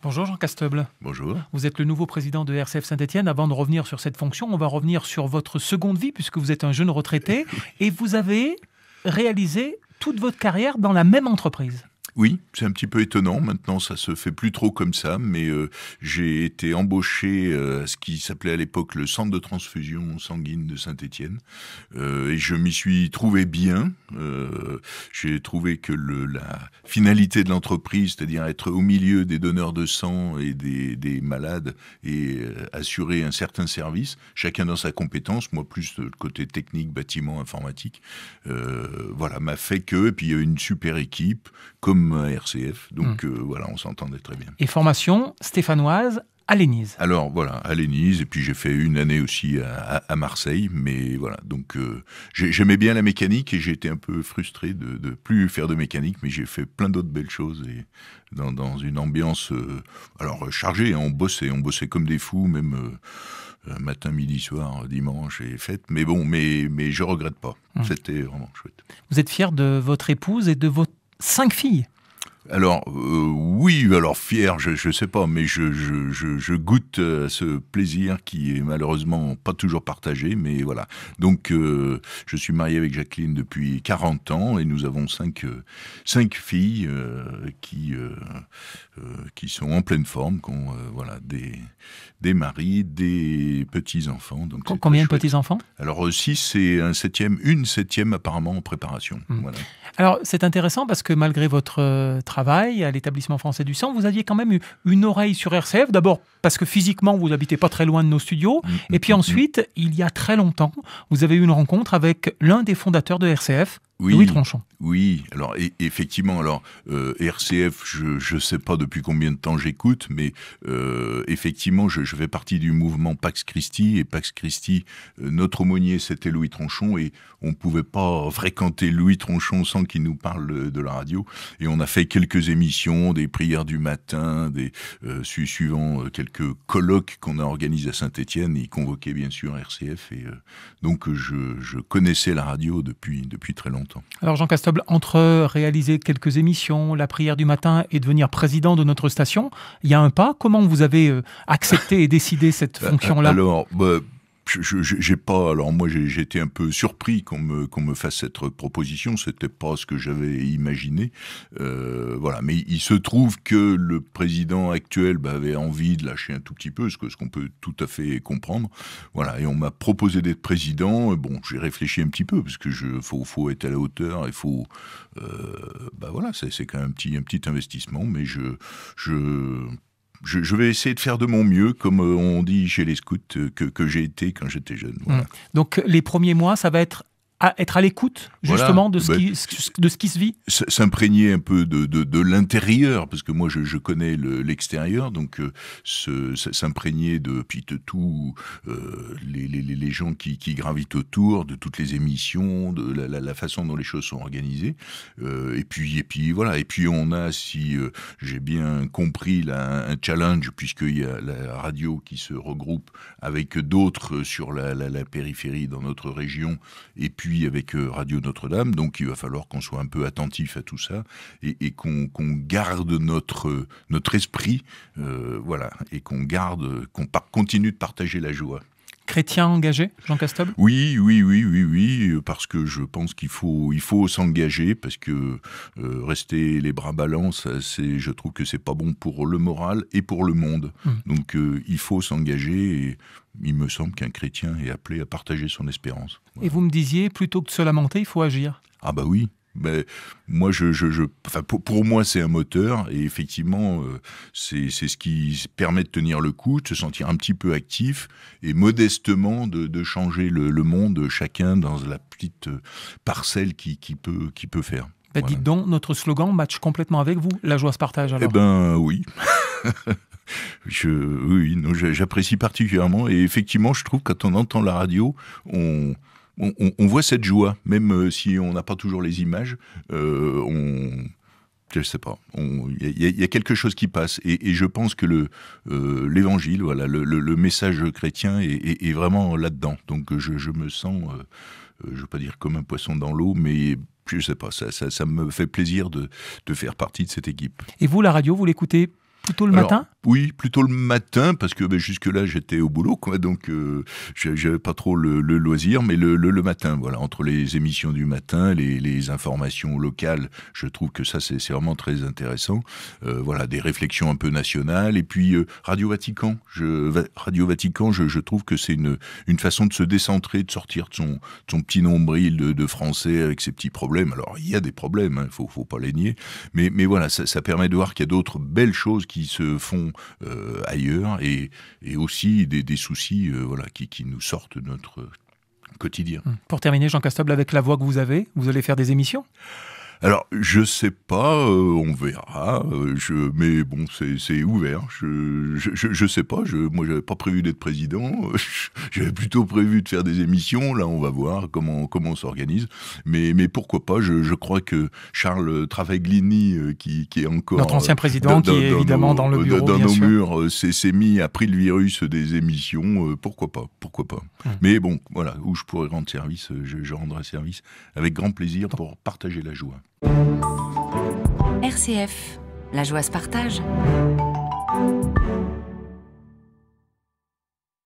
Bonjour Jean Casteble. Bonjour. Vous êtes le nouveau président de RCF Saint-Étienne. Avant de revenir sur cette fonction, on va revenir sur votre seconde vie, puisque vous êtes un jeune retraité et vous avez réalisé toute votre carrière dans la même entreprise. Oui, c'est un petit peu étonnant. Maintenant, ça se fait plus trop comme ça, mais j'ai été embauché à ce qui s'appelait à l'époque le centre de transfusion sanguine de Saint-Étienne, et je m'y suis trouvé bien. J'ai trouvé que la finalité de l'entreprise, c'est-à-dire être au milieu des donneurs de sang et des malades et assurer un certain service, chacun dans sa compétence, moi plus le côté technique, bâtiment, informatique, voilà, m'a fait que, et puis il y a une super équipe, comme à RCF, donc voilà, on s'entendait très bien. Et formation stéphanoise à Lénise. Alors voilà, à Lénise, et puis j'ai fait une année aussi à Marseille, mais voilà, donc j'aimais bien la mécanique et j'ai été un peu frustré de plus faire de mécanique, mais j'ai fait plein d'autres belles choses et dans une ambiance alors chargée, hein, on bossait comme des fous, même matin, midi, soir, dimanche et fête, mais bon, mais je regrette pas, c'était vraiment chouette. Vous êtes fier de votre épouse et de vos 5 filles? Alors oui, alors fier, je sais pas, mais je goûte à ce plaisir qui est malheureusement pas toujours partagé, mais voilà. Donc je suis marié avec Jacqueline depuis 40 ans et nous avons cinq filles qui sont en pleine forme, qui ont voilà des maris, des petits enfants. Donc combien de petits enfants? Alors 6 et une septième apparemment en préparation. Voilà. Alors c'est intéressant parce que malgré votre travail à l'établissement français du sang, vous aviez quand même eu une oreille sur RCF. D'abord parce que physiquement vous habitez pas très loin de nos studios, et puis ensuite il y a très longtemps vous avez eu une rencontre avec l'un des fondateurs de RCF. Oui, Louis Tronchon. Oui, alors effectivement, alors RCF, je sais pas depuis combien de temps j'écoute, mais effectivement, je fais partie du mouvement Pax Christi, et Pax Christi, notre aumônier, c'était Louis Tronchon, et on pouvait pas fréquenter Louis Tronchon sans qu'il nous parle de la radio, et on a fait quelques émissions, des prières du matin, suivant quelques colloques qu'on a organisés à Saint-Étienne, il convoquait bien sûr RCF, et donc je connaissais la radio depuis très longtemps. Alors Jean Casteble, entre réaliser quelques émissions, la prière du matin et devenir président de notre station, il y a un pas. Comment vous avez accepté et décidé cette fonction-là? Alors, j'ai pas. Alors moi, j'ai été un peu surpris qu'on me fasse cette proposition. C'était pas ce que j'avais imaginé. Voilà. Mais il se trouve que le président actuel avait envie de lâcher un tout petit peu, ce qu'on peut tout à fait comprendre. Voilà. Et on m'a proposé d'être président. Bon, j'ai réfléchi un petit peu parce que faut être à la hauteur. Il faut. Voilà. C'est quand même un petit investissement, mais je vais essayer de faire de mon mieux, comme on dit chez les scouts, que j'ai été quand j'étais jeune. Voilà. Donc les premiers mois, ça va être à l'écoute, justement, voilà, de ce qui se vit? S'imprégner un peu de l'intérieur, parce que moi je connais l'extérieur, donc s'imprégner de tout les gens qui gravitent autour, de toutes les émissions, de la façon dont les choses sont organisées, et puis voilà, et puis on a, si j'ai bien compris, là, un challenge, puisqu'il y a la radio qui se regroupe avec d'autres sur la périphérie dans notre région, et puis avec Radio Notre-Dame, donc il va falloir qu'on soit un peu attentif à tout ça et qu'on garde notre esprit, voilà, et qu'on continue de partager la joie. Chrétien engagé, Jean Casteble? Oui, parce que je pense qu'il faut s'engager, parce que rester les bras ballants, je trouve que c'est pas bon pour le moral et pour le monde. Donc il faut s'engager, et il me semble qu'un chrétien est appelé à partager son espérance. Voilà. Et vous me disiez, plutôt que de se lamenter, il faut agir. Ah bah oui. Mais moi, pour moi, c'est un moteur, et effectivement, c'est ce qui permet de tenir le coup, de se sentir un petit peu actif et modestement de changer le monde, chacun dans la petite parcelle qui peut faire. Voilà. Dites donc, notre slogan match complètement avec vous. La joie se partage, alors. Eh ben oui. J'apprécie particulièrement, et effectivement, je trouve que quand on entend la radio, on voit cette joie, même si on n'a pas toujours les images, je sais pas, il y a quelque chose qui passe, et je pense que l'évangile, voilà, le message chrétien est vraiment là-dedans, donc je me sens, je veux pas dire comme un poisson dans l'eau, mais je sais pas, ça me fait plaisir de faire partie de cette équipe. Et vous, la radio, vous l'écoutez plutôt le matin? Oui, plutôt le matin, parce que jusque-là, j'étais au boulot, quoi, donc j'avais pas trop le loisir, mais le matin, voilà, entre les émissions du matin, les informations locales, je trouve que ça, c'est vraiment très intéressant. Voilà, des réflexions un peu nationales, et puis Radio Vatican. Je trouve que c'est une façon de se décentrer, de sortir de son petit nombril de français avec ses petits problèmes. Alors, il y a des problèmes, hein, faut pas les nier, mais voilà, ça permet de voir qu'il y a d'autres belles choses qui se font ailleurs, et aussi des soucis voilà, qui nous sortent de notre quotidien. Pour terminer, Jean Castoble, avec la voix que vous avez, vous allez faire des émissions ? Alors, je sais pas, on verra. Mais bon, c'est ouvert. Je sais pas. Moi, j'avais pas prévu d'être président. J'avais plutôt prévu de faire des émissions. Là, on va voir comment on s'organise. Mais pourquoi pas. Je crois que Charles Travaglini, qui est encore notre ancien président, qui est évidemment dans le bureau, dans bien nos sûr. murs, a pris le virus des émissions. Pourquoi pas. Mais bon, voilà, où je pourrais rendre service, je rendrai service avec grand plaisir pour partager la joie. RCF, la joie se partage.